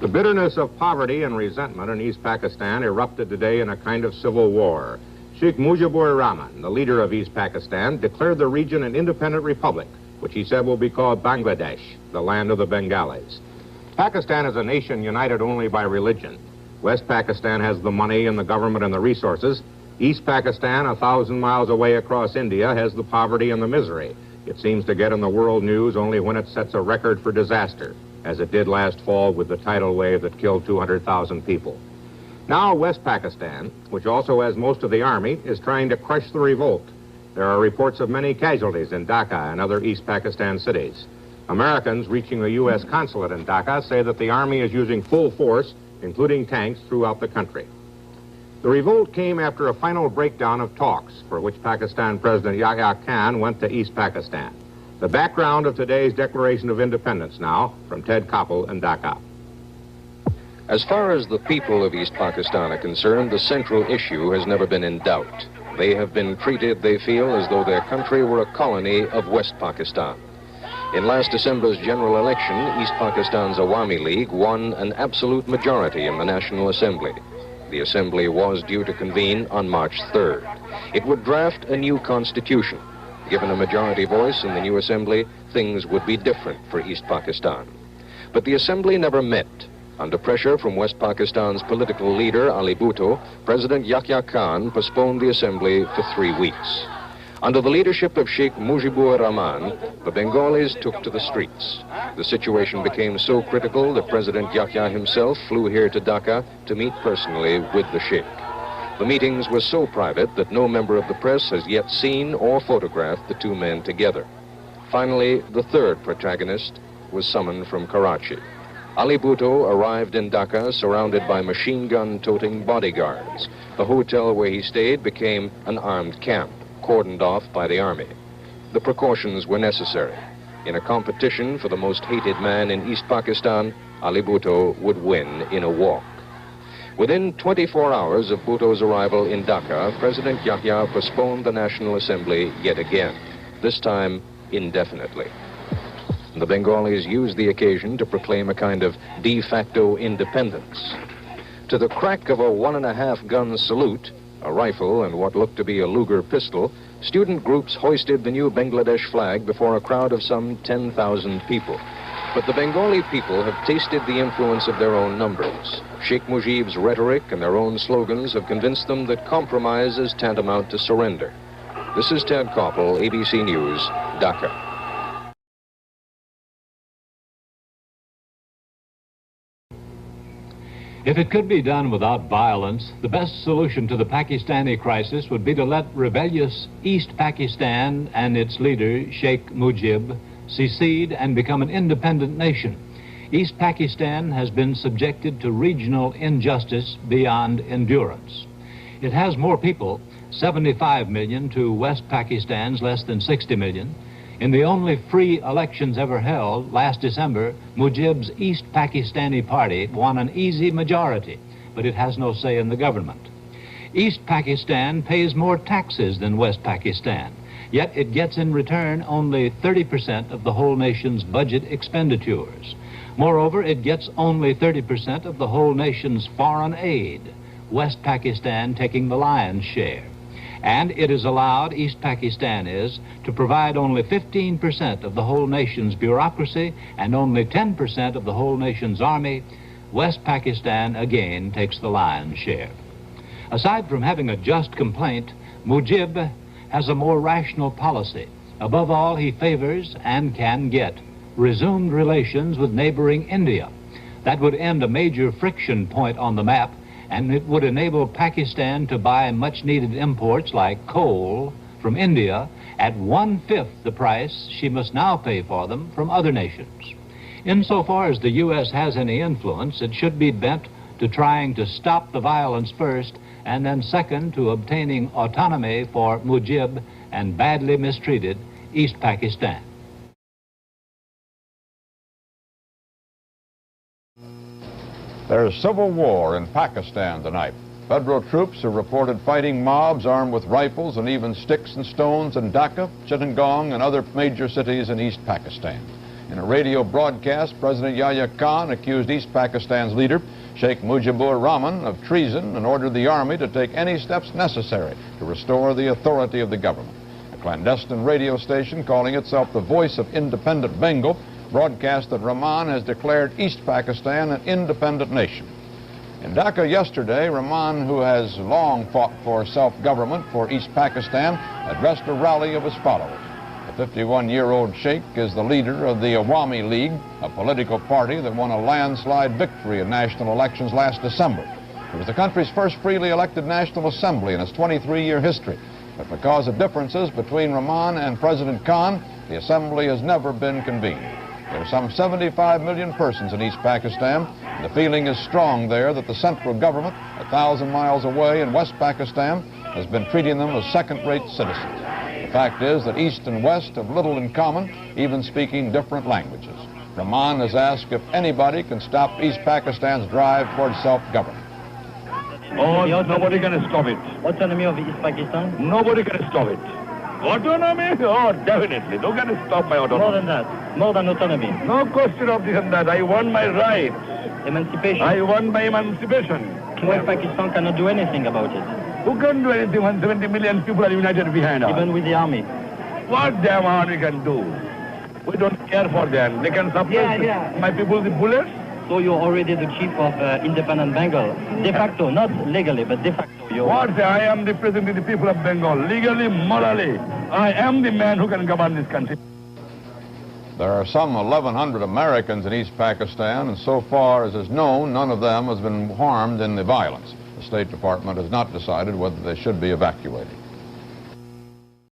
The bitterness of poverty and resentment in East Pakistan erupted today in a kind of civil war. Sheikh Mujibur Rahman, the leader of East Pakistan, declared the region an independent republic, which he said will be called Bangladesh, the land of the Bengalis. Pakistan is a nation united only by religion. West Pakistan has the money and the government and the resources. East Pakistan, 1,000 miles away across India, has the poverty and the misery. It seems to get in the world news only when it sets a record for disaster, as it did last fall with the tidal wave that killed 200,000 people. Now West Pakistan, which also has most of the army, is trying to crush the revolt. There are reports of many casualties in Dhaka and other East Pakistan cities. Americans reaching the U.S. consulate in Dhaka say that the army is using full force, including tanks, throughout the country. The revolt came after a final breakdown of talks for which Pakistan President Yahya Khan went to East Pakistan. The background of today's Declaration of Independence now, from Ted Koppel in Dhaka. As far as the people of East Pakistan are concerned, the central issue has never been in doubt. They have been treated, they feel, as though their country were a colony of West Pakistan. In last December's general election, East Pakistan's Awami League won an absolute majority in the National Assembly. The Assembly was due to convene on March 3rd. It would draft a new constitution. Given a majority voice in the new Assembly, things would be different for East Pakistan. But the Assembly never met. Under pressure from West Pakistan's political leader, Ali Bhutto, President Yahya Khan postponed the Assembly for 3 weeks. Under the leadership of Sheikh Mujibur Rahman, the Bengalis took to the streets. The situation became so critical that President Yahya himself flew here to Dhaka to meet personally with the Sheikh. The meetings were so private that no member of the press has yet seen or photographed the two men together. Finally, the third protagonist was summoned from Karachi. Ali Bhutto arrived in Dhaka surrounded by machine gun-toting bodyguards. The hotel where he stayed became an armed camp, cordoned off by the army. The precautions were necessary. In a competition for the most hated man in East Pakistan, Ali Bhutto would win in a walk. Within 24 hours of Bhutto's arrival in Dhaka, President Yahya postponed the National Assembly yet again, this time indefinitely. The Bengalis used the occasion to proclaim a kind of de facto independence. To the crack of a 1.5 gun salute, a rifle and what looked to be a Luger pistol, student groups hoisted the new Bangladesh flag before a crowd of some 10,000 people. But the Bengali people have tasted the influence of their own numbers. Sheikh Mujib's rhetoric and their own slogans have convinced them that compromise is tantamount to surrender. This is Ted Koppel, ABC News, Dhaka. If it could be done without violence, the best solution to the Pakistani crisis would be to let rebellious East Pakistan and its leader, Sheikh Mujib, secede and become an independent nation. East Pakistan has been subjected to regional injustice beyond endurance. It has more people, 75 million to West Pakistan's less than 60 million. In the only free elections ever held last December, Mujib's East Pakistani party won an easy majority, but it has no say in the government. East Pakistan pays more taxes than West Pakistan, yet it gets in return only 30% of the whole nation's budget expenditures. Moreover, it gets only 30% of the whole nation's foreign aid, West Pakistan taking the lion's share. And it is allowed, East Pakistan is, to provide only 15% of the whole nation's bureaucracy and only 10% of the whole nation's army. West Pakistan again takes the lion's share. Aside from having a just complaint, Mujib has a more rational policy. Above all, he favors, and can get, resumed relations with neighboring India. That would end a major friction point on the map, and it would enable Pakistan to buy much-needed imports like coal from India at 1/5 the price she must now pay for them from other nations. Insofar as the U.S. has any influence, it should be bent to trying to stop the violence first, and then second to obtaining autonomy for Mujib and badly mistreated East Pakistan. There's civil war in Pakistan tonight. Federal troops are reported fighting mobs armed with rifles and even sticks and stones in Dhaka, Chittagong, and other major cities in East Pakistan. In a radio broadcast, President Yahya Khan accused East Pakistan's leader, Sheikh Mujibur Rahman, of treason and ordered the army to take any steps necessary to restore the authority of the government. A clandestine radio station calling itself the Voice of Independent Bengal broadcast that Rahman has declared East Pakistan an independent nation. In Dhaka yesterday, Rahman, who has long fought for self-government for East Pakistan, addressed a rally of his followers. The 51-year-old sheikh is the leader of the Awami League, a political party that won a landslide victory in national elections last December. It was the country's first freely elected National Assembly in its 23-year history. But because of differences between Rahman and President Khan, the Assembly has never been convened. There are some 75 million persons in East Pakistan, and the feeling is strong there that the central government, 1,000 miles away in West Pakistan, has been treating them as second-rate citizens. The fact is that East and West have little in common, even speaking different languages. Rahman has asked if anybody can stop East Pakistan's drive towards self-government. Oh, nobody can stop it. Autonomy of East Pakistan? Nobody can stop it. Autonomy? Oh, definitely. Who can stop my autonomy? More than that. More than autonomy. No question of this and that. I want my rights. Emancipation. I want my emancipation. West Pakistan cannot do anything about it. Who can do anything when 70 million people are united behind us? Even with the army. What damn army can do? We don't care for them. They can suppress my people with bullets. So you're already the chief of independent Bengal. De facto, not legally, but de facto. What? I am representing the people of Bengal. Legally, morally. I am the man who can govern this country. There are some 1,100 Americans in East Pakistan, and so far as is known, none of them has been harmed in the violence. The State Department has not decided whether they should be evacuated.